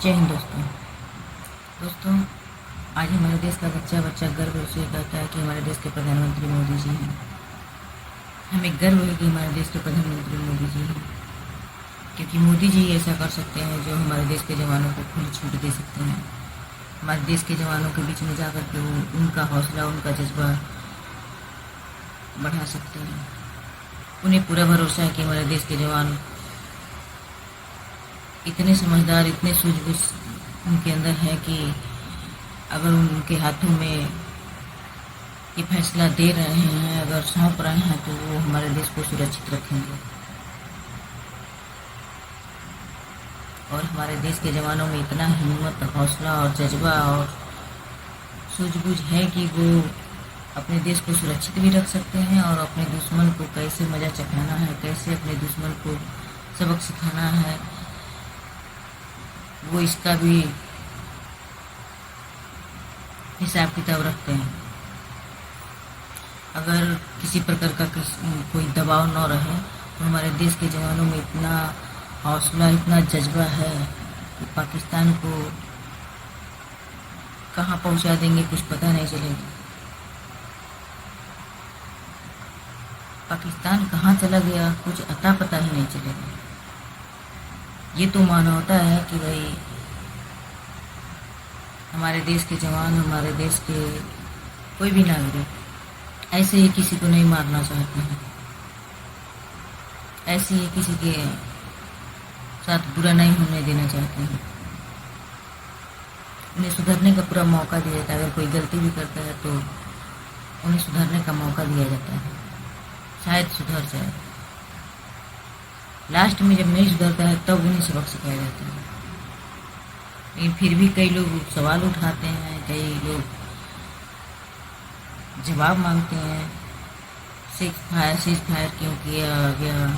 जय हिंद दोस्तों, आज हमारे देश का बच्चा गर्व से कहता है कि हमारे देश के प्रधानमंत्री मोदी जी हैं। हमें गर्व है कि हमारे देश के प्रधानमंत्री मोदी जी हैं, क्योंकि मोदी जी ऐसा कर सकते हैं जो हमारे देश के जवानों को खुली छूट दे सकते हैं। हमारे देश के जवानों के बीच में जाकर के वो उनका हौसला, उनका जज्बा बढ़ा सकते हैं। उन्हें पूरा भरोसा है कि हमारे देश के जवान इतने समझदार, इतने सूझबूझ उनके अंदर है कि अगर उनके हाथों में ये फैसला दे रहे हैं, अगर सौंप रहे हैं, तो वो हमारे देश को सुरक्षित रखेंगे। और हमारे देश के जवानों में इतना हिम्मत, हौसला और जज्बा और सूझबूझ है कि वो अपने देश को सुरक्षित भी रख सकते हैं और अपने दुश्मन को कैसे मजा चखाना है, कैसे अपने दुश्मन को सबक सिखाना है, वो इसका भी हिसाब किताब रखते हैं। अगर किसी प्रकार का कोई दबाव न रहे तो हमारे देश के जवानों में इतना हौसला, इतना जज्बा है कि पाकिस्तान को कहाँ पहुंचा देंगे कुछ पता नहीं चलेगा। पाकिस्तान कहाँ चला गया कुछ अता पता ही नहीं चलेगा। ये तो मानवता है कि भाई हमारे देश के जवान, हमारे देश के कोई भी नागरिक ऐसे ही किसी को नहीं मारना चाहते हैं, ऐसे ही किसी के साथ बुरा नहीं होने देना चाहते हैं। उन्हें सुधरने का पूरा मौका दिया जाता है। अगर कोई गलती भी करता है तो उन्हें सुधरने का मौका दिया जाता है, शायद सुधर जाए। लास्ट में जब नहीं सुधरता है तब उन्हें सबक सिखाया जाता है। लेकिन फिर भी कई लोग सवाल उठाते हैं, कई लोग जवाब मांगते हैं, सीज फायर क्यों किया गया।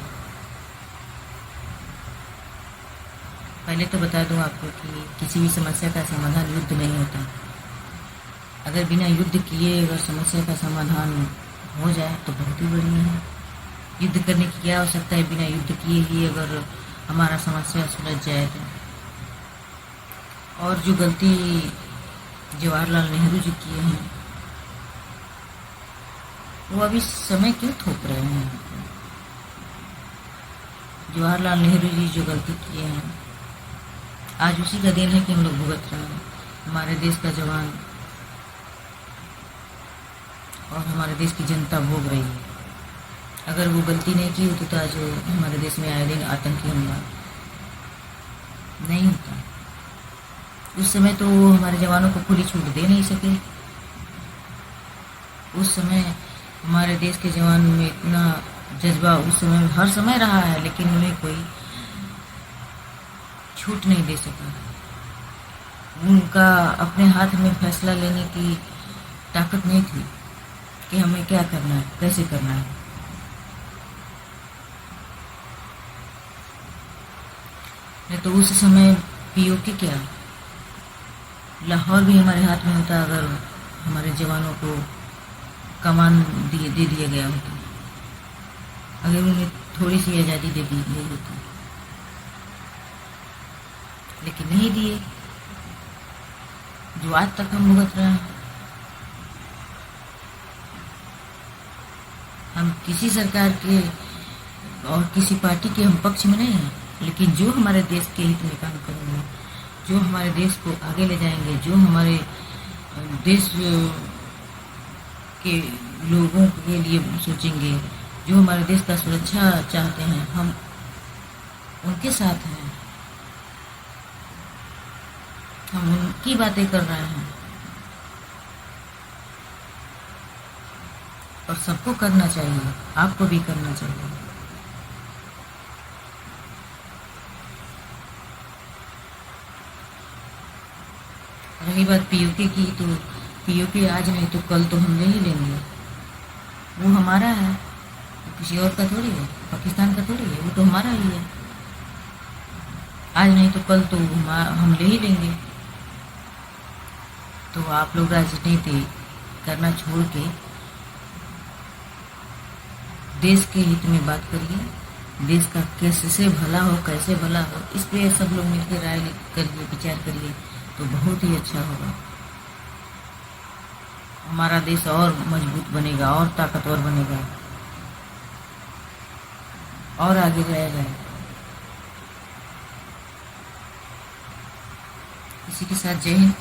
पहले तो बता दूं आपको कि किसी भी समस्या का समाधान युद्ध नहीं होता। अगर बिना युद्ध किए अगर समस्या का समाधान हो जाए तो बहुत ही बढ़िया है। युद्ध करने की क्या आवश्यकता है, बिना युद्ध किए ही अगर हमारा समस्या सुलझ जाए तो। और जो गलती जवाहरलाल नेहरू जी किए हैं वो अभी समय क्यों थोप रहे हैं। जवाहरलाल नेहरू जी जो गलती किए हैं आज उसी का दिन है कि हम लोग भुगत रहे हैं। हमारे देश का जवान और हमारे देश की जनता भोग रही है। अगर वो गलती नहीं की होती तो आज हमारे देश में आए दिन आतंकी हमला नहीं होता। उस समय तो वो हमारे जवानों को खुली छूट दे नहीं सके। उस समय हमारे देश के जवान में इतना जज्बा उस समय हर समय रहा है, लेकिन उन्हें कोई छूट नहीं दे सका। उनका अपने हाथ में फैसला लेने की ताकत नहीं थी कि हमें क्या करना है, कैसे करना है। नहीं तो उस समय पीओके क्या, लाहौर भी हमारे हाथ में होता अगर हमारे जवानों को कमान दे दिया गया होता, अगर उन्हें थोड़ी सी आज़ादी दे दी गई होती, लेकिन नहीं दिए। जो आज तक हम भुगत रहे हैं। हम किसी सरकार के और किसी पार्टी के हम पक्ष में नहीं हैं, लेकिन जो हमारे देश के हित में काम करेंगे, जो हमारे देश को आगे ले जाएंगे, जो हमारे देश के लोगों के लिए सोचेंगे, जो हमारे देश का सुरक्षा चाहते हैं, हम उनके साथ हैं। हम उनकी बातें कर रहे हैं और सबको करना चाहिए, आपको भी करना चाहिए। रही बात पीओके की, तो पीओके आज नहीं तो कल तो हम ले ही लेंगे। वो हमारा है, वो किसी और का थोड़ी है, पाकिस्तान का थोड़ी है, वो तो हमारा ही है। आज नहीं तो कल तो हम ले ही लेंगे। तो आप लोग राजनीति करना छोड़ के देश के हित में बात करिए, देश का कैसे भला हो, कैसे भला हो, इस पे सब लोग मिलकर राय करिए, विचार करिए तो बहुत ही अच्छा होगा। हमारा देश और मजबूत बनेगा, और ताकतवर बनेगा, और आगे जाएगा। इसी के साथ जय हिंद।